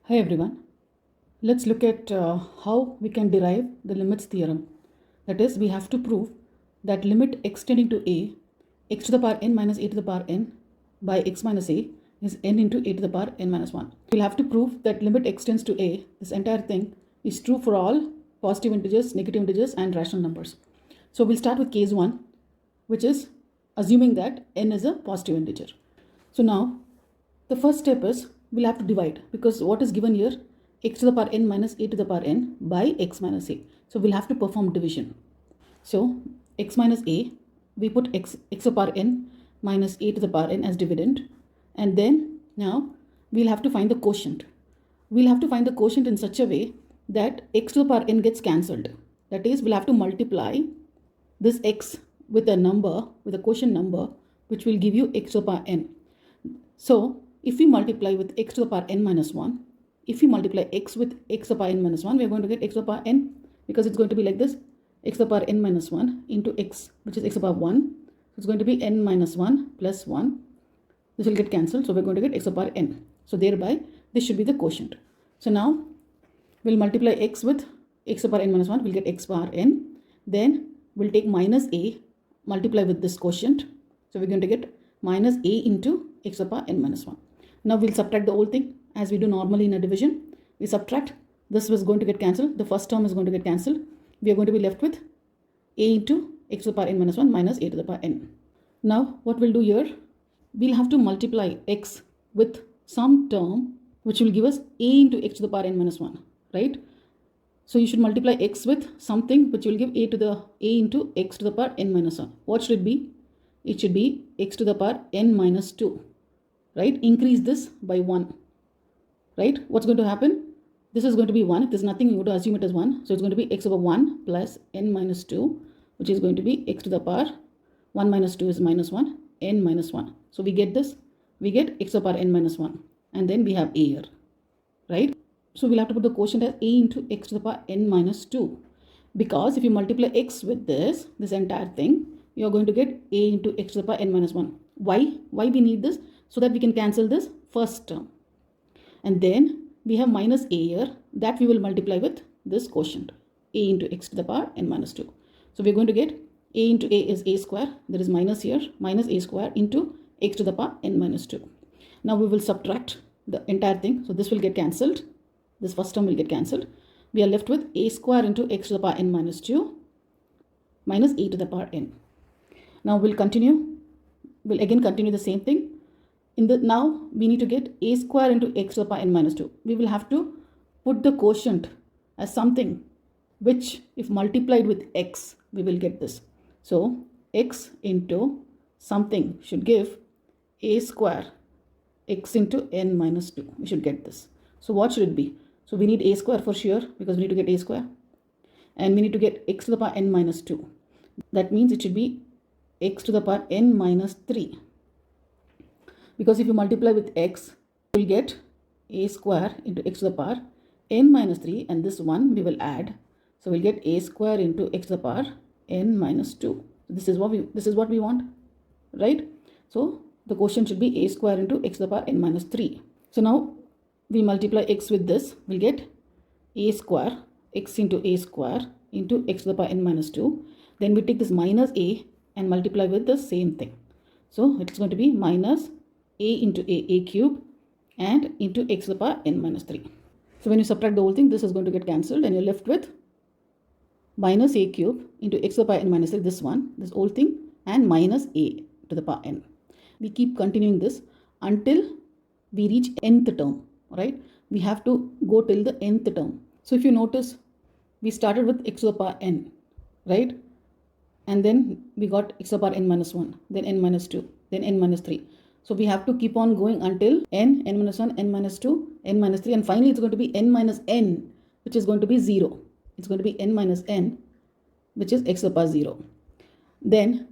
Hi everyone. Let's look at how we can derive the limits theorem. That is, we have to prove that limit x tending to a, x to the power n minus a to the power n by x minus a is n into a to the power n minus 1. We'll have to prove that limit x tends to a, this entire thing is true for all positive integers, negative integers and rational numbers. So we'll start with case 1, which is assuming that n is a positive integer. So now the first step is we'll have to divide, because what is given here, x to the power n minus a to the power n by x minus a. So we'll have to perform division. So x minus a, we put x to the power n minus a to the power n as dividend, and then now we'll have to find the quotient. We'll have to find the quotient in such a way that x to the power n gets cancelled. That is, we'll have to multiply this x with a number, with a quotient number, which will give you x to the power n. So if we multiply with x to the power n minus 1, if we multiply x with x to the power n minus 1, we are going to get x to the power n, because it's going to be like this, x to the power n minus 1 into x, which is x to the power 1. So it's going to be n minus 1 plus 1. This will get cancelled, so we're going to get x to the power n. So thereby, this should be the quotient. So now, we'll multiply x with x to the power n minus 1, we'll get x power n. Then, we'll take minus a, multiply with this quotient. So we're going to get minus a into x to the power n minus 1. Now we'll subtract the whole thing as we do normally in a division. We subtract, this was going to get cancelled, the first term is going to get cancelled. We are going to be left with a into x to the power n minus 1 minus a to the power n. Now what we'll do here, we'll have to multiply x with some term which will give us a into x to the power n minus 1, right? So you should multiply x with something which will give a into x to the power n minus 1. What should it be? It should be x to the power n minus 2. Right? Increase this by 1. Right? What's going to happen? This is going to be 1. If there's nothing, you would assume it as 1. So it's going to be x over 1 plus n minus 2, which is going to be x to the power 1 minus 2 is minus 1, n minus 1. So we get this. We get x to the power n minus 1. And then we have a here. Right? So we'll have to put the quotient as a into x to the power n minus 2. Because if you multiply x with this entire thing, you're going to get a into x to the power n minus 1. Why? Why we need this? So that we can cancel this first term. And then we have minus a here, that we will multiply with this quotient, a into x to the power n minus 2. So we're going to get a into a is a square, there is minus here, minus a square into x to the power n minus 2. Now we will subtract the entire thing. So this will get cancelled. This first term will get cancelled. We are left with a square into x to the power n minus 2 minus a to the power n. Now we'll continue. We'll again continue the same thing. Now we need to get a square into x to the power n minus 2. We will have to put the quotient as something which, if multiplied with x, we will get this. So x into something should give a square x into n minus 2. We should get this. So what should it be? So we need a square for sure, because we need to get a square. And we need to get x to the power n minus 2. That means it should be x to the power n minus 3. Because if you multiply with x, you will get a square into x to the power n minus 3, and this one we will add. So we'll get a square into x to the power n minus 2. This is what we want, right? So the quotient should be a square into x to the power n minus 3. So now we multiply x with this, we'll get a square, x into a square into x to the power n minus 2. Then we take this minus a and multiply with the same thing. So it's going to be minus a into a cube and into x to the power n minus 3. So when you subtract the whole thing, this is going to get cancelled and you're left with minus a cube into x to the power n minus 3, this whole thing, and minus a to the power n. We keep continuing this until we reach nth term, right? We have to go till the nth term. So if you notice, we started with x to the power n, right? And then we got x to the power n minus 1, then n minus 2, then n minus 3. So we have to keep on going until n minus 1, n minus 2, n minus 3, and finally it's going to be n minus n, which is going to be 0. It's going to be n minus n, which is x to the power 0. Then,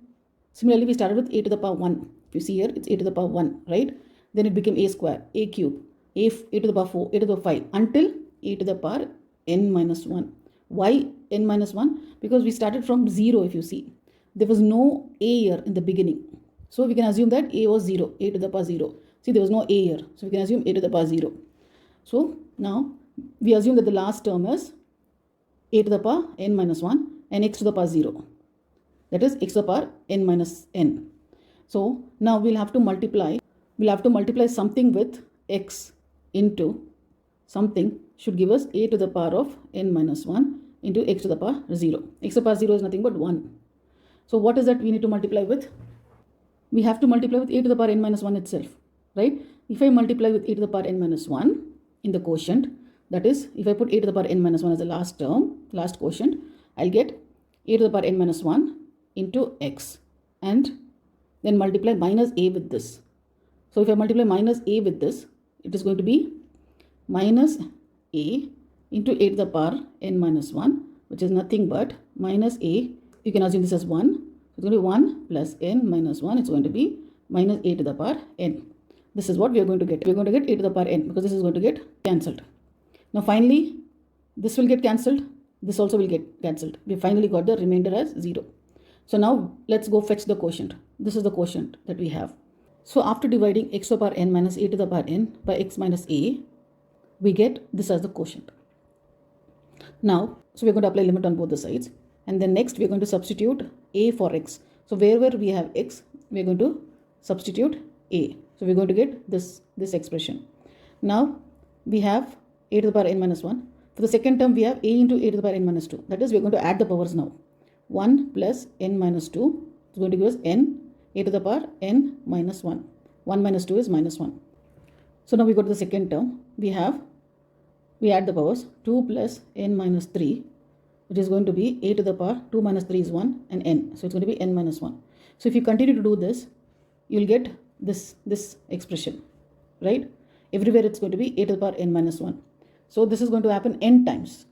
similarly, we started with a to the power 1. If you see here, it's a to the power 1, right? Then it became a square, a cube, a to the power 4, a to the power 5, until a to the power n minus 1. Why n minus 1? Because we started from 0, if you see. There was no a here in the beginning. So we can assume that a was 0, a to the power 0. See, there was no a here. So we can assume a to the power 0. So now we assume that the last term is a to the power n minus 1 and x to the power 0. That is x to the power n minus n. So now we'll have to multiply something with x into something should give us a to the power of n minus 1 into x to the power 0. X to the power 0 is nothing but 1. So what is that we need to multiply with? We have to multiply with a to the power n minus 1 itself, right? If I multiply with a to the power n minus 1 in the quotient, that is, if I put a to the power n minus 1 as the last term, last quotient, I'll get a to the power n minus 1 into x and then multiply minus a with this. So if I multiply minus a with this, it is going to be minus a into a to the power n minus 1, which is nothing but minus a. You can assume this as 1. It's going to be 1 plus n minus 1. It's going to be minus a to the power n. This is what we are going to get. We are going to get a to the power n because this is going to get cancelled. Now finally, this will get cancelled. This also will get cancelled. We finally got the remainder as 0. So now let's go fetch the quotient. This is the quotient that we have. So after dividing x to the power n minus a to the power n by x minus a, we get this as the quotient. Now, so we're going to apply limit on both the sides. And then next we're going to substitute a for x. So wherever we have x, we're going to substitute a. So we're going to get this expression. Now we have a to the power n minus 1. For the second term, we have a into a to the power n minus 2. That is, we're going to add the powers now. 1 plus n minus 2 is going to give us n a to the power n minus 1. 1 minus 2 is minus 1. So now we go to the second term. We add the powers 2 plus n minus 3, which is going to be a to the power 2 minus 3 is 1 and n. So it's going to be n minus 1. So if you continue to do this, you'll get this expression, right? Everywhere it's going to be a to the power n minus 1. So this is going to happen n times,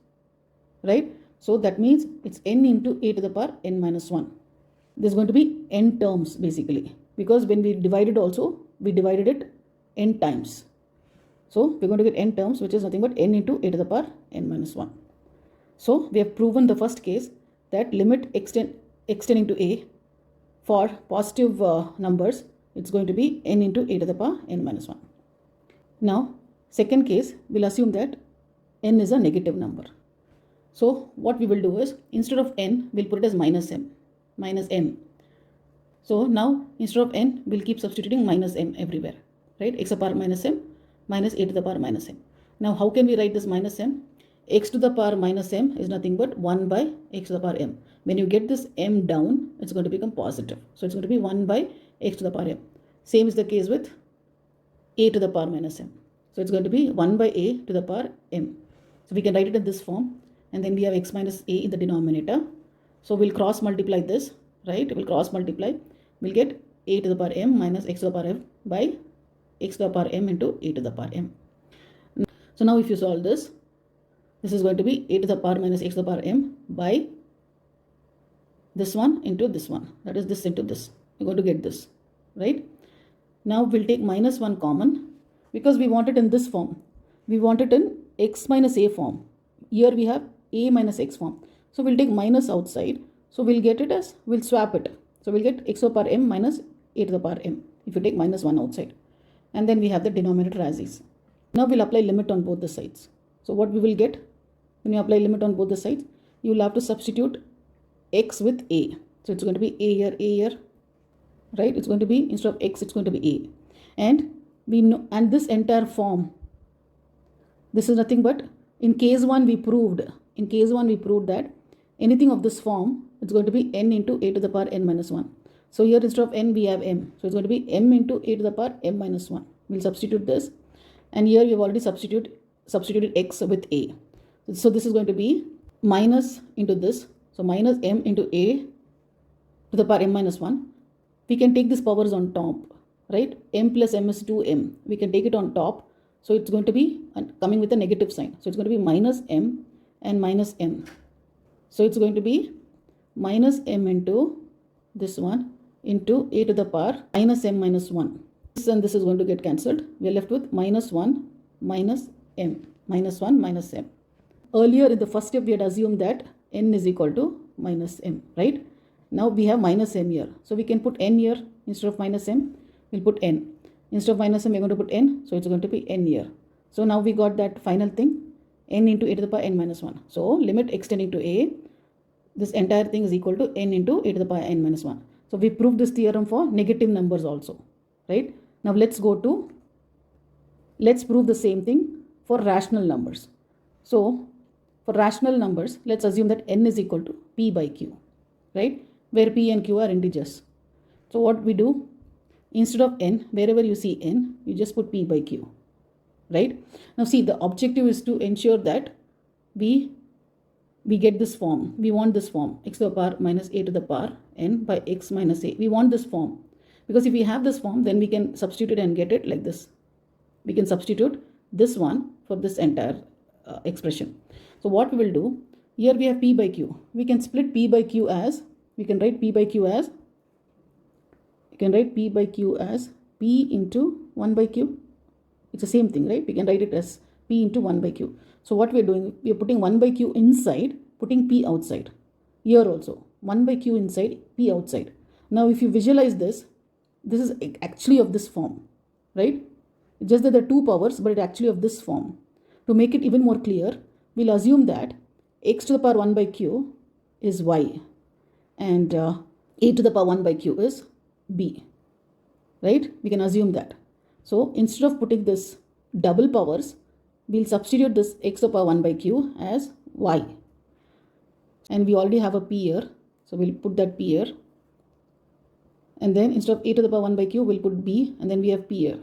right? So that means it's n into a to the power n minus 1. This is going to be n terms basically, because when we divided also, we divided it n times. So we're going to get n terms, which is nothing but n into a to the power n minus 1. So we have proven the first case that limit extending to a for positive numbers, it's going to be n into a to the power n minus 1. Now, second case, we'll assume that n is a negative number. So what we will do is, instead of n, we'll put it as minus m. So now, instead of n, we'll keep substituting minus m everywhere, right? X to the power minus m minus a to the power minus m. Now, how can we write this minus m? X to the power minus m is nothing but 1 by x to the power m. When you get this m down, it's going to become positive. So it's going to be 1 by x to the power m. Same is the case with a to the power minus m. So it's going to be 1 by a to the power m. So we can write it in this form. And then we have x minus a in the denominator. So we'll cross multiply this, right? We'll cross multiply. We'll get a to the power m minus x to the power m by x to the power m into a to the power m. So now if you solve this, this is going to be a to the power minus x to the power m by this one into this one. That is this into this. You're going to get this, right? Now we'll take minus 1 common because we want it in this form. We want it in x minus a form. Here we have a minus x form. So we'll take minus outside. So we'll get it as, we'll swap it. So we'll get x to the power m minus a to the power m if you take minus 1 outside. And then we have the denominator as is. Now we'll apply limit on both the sides. So what we will get when you apply limit on both the sides, you will have to substitute x with a. So it's going to be a here, right? It's going to be, instead of x, it's going to be a. And we know, and this entire form, this is nothing but, in case 1 we proved that anything of this form, it's going to be n into a to the power n minus 1. So here instead of n, we have m. So it's going to be m into a to the power m minus 1. We'll substitute this. And here we have already substituted x with a. So this is going to be minus into this. So minus m into a to the power m minus 1. We can take these powers on top, right? M plus m is 2m. We can take it on top. So it's going to be coming with a negative sign. So it's going to be minus m and minus m. So it's going to be minus m into this one into a to the power minus m minus 1. This and this is going to get cancelled. We are left with minus 1 minus m. Minus 1 minus m. Earlier in the first step, we had assumed that n is equal to minus m, right? Now we have minus m here. So we can put n here. Instead of minus m, we'll put n. Instead of minus m, we're going to put n. So it's going to be n here. So now we got that final thing, n into a to the power n minus 1. So limit extending to a, this entire thing is equal to n into a to the power n minus 1. So we proved this theorem for negative numbers also, right? Now let's prove the same thing for rational numbers. So for rational numbers, let's assume that n is equal to p by q, right? Where p and q are integers. So what we do, instead of n, wherever you see n, you just put p by q, right? Now see, the objective is to ensure that we get this form. We want this form, x to the power minus a to the power n by x minus a. We want this form, because if we have this form, then we can substitute and get it like this. We can substitute this one for this entire expression. So what we will do, here we have p by q. We can split p by q as, we can write p by q as, p into 1 by q. It's the same thing, right? We can write it as p into 1 by q. So what we're doing, we are putting 1 by q inside, putting p outside. Here also, 1 by q inside, p outside. Now if you visualize this, this is actually of this form, right? Just that there are two powers, but it actually of this form. To make it even more clear, we'll assume that x to the power 1 by q is y, and a to the power 1 by q is b, right? We can assume that. So instead of putting this double powers, we'll substitute this x to the power 1 by q as y. And we already have a p here, so we'll put that p here. And then instead of a to the power 1 by q, we'll put b, and then we have p here.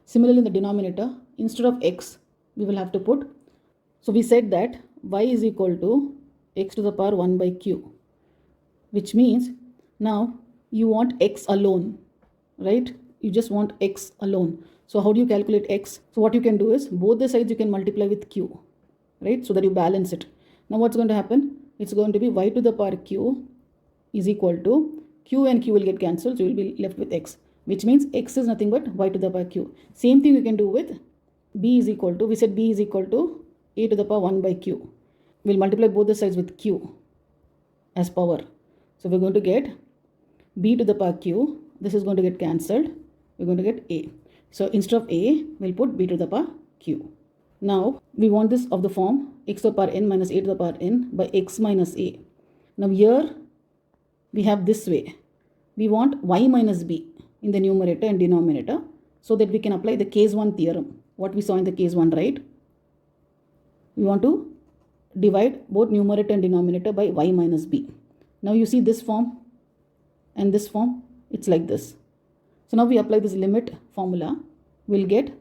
Similarly, in the denominator, instead of x, we will have to put, so we said that y is equal to x to the power 1 by q, which means now you want x alone, right? You just want x alone. So how do you calculate x? So what you can do is, both the sides you can multiply with q, right? So that you balance it. Now what's going to happen? It's going to be y to the power q is equal to, q and q will get cancelled, so you will be left with x, which means x is nothing but y to the power q. Same thing we can do with b is equal to, we said b is equal to a to the power 1 by q. We'll multiply both the sides with q as power. So we're going to get b to the power q. This is going to get cancelled. We're going to get a. So instead of a, we'll put b to the power q. Now we want this of the form x to the power n minus a to the power n by x minus a. Now here we have this way. We want y minus b in the numerator and denominator, so that we can apply the case 1 theorem, what we saw in the case 1, right? We want to divide both numerator and denominator by y minus b. Now you see this form and this form, it's like this. So now we apply this limit formula, we'll get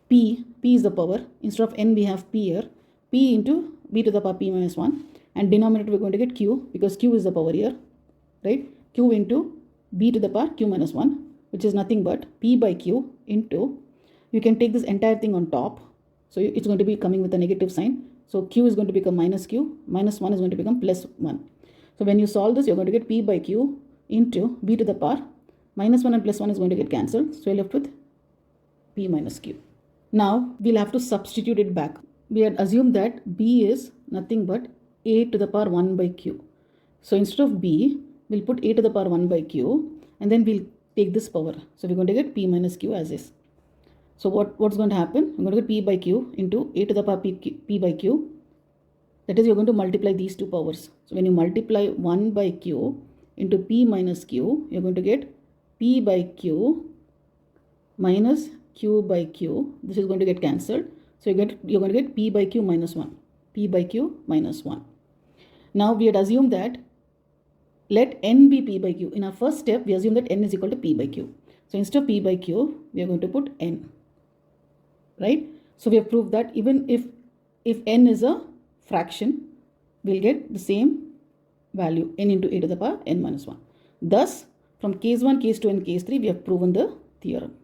p is the power, instead of n we have p here, p into b to the power p minus 1, and denominator we're going to get q, because q is the power here, right? Q into b to the power q minus 1, which is nothing but p by q into, you can take this entire thing on top, so it's going to be coming with a negative sign, so q is going to become minus q, minus 1 is going to become plus 1. So when you solve this, you're going to get p by q into b to the power, minus 1 and plus 1 is going to get cancelled, so you're left with p minus q. Now we'll have to substitute it back. We had assumed that b is nothing but a to the power 1 by q. So instead of b, we'll put a to the power 1 by q, and then we'll take this power. So we're going to get p minus q as is. So what's going to happen? We're going to get p by q into a to the power p by q. That is, you're going to multiply these two powers. So when you multiply 1 by q into p minus q, you're going to get p by q minus q by q. This is going to get cancelled. So you're going to get p by q minus 1. P by q minus 1. Now we had assumed that let n be p by q. In our first step, we assume that n is equal to p by q. So instead of p by q, we are going to put n, right? So we have proved that even if n is a fraction, we'll get the same value, n into a to the power n minus 1. Thus, from case 1, case 2 and case 3, we have proven the theorem.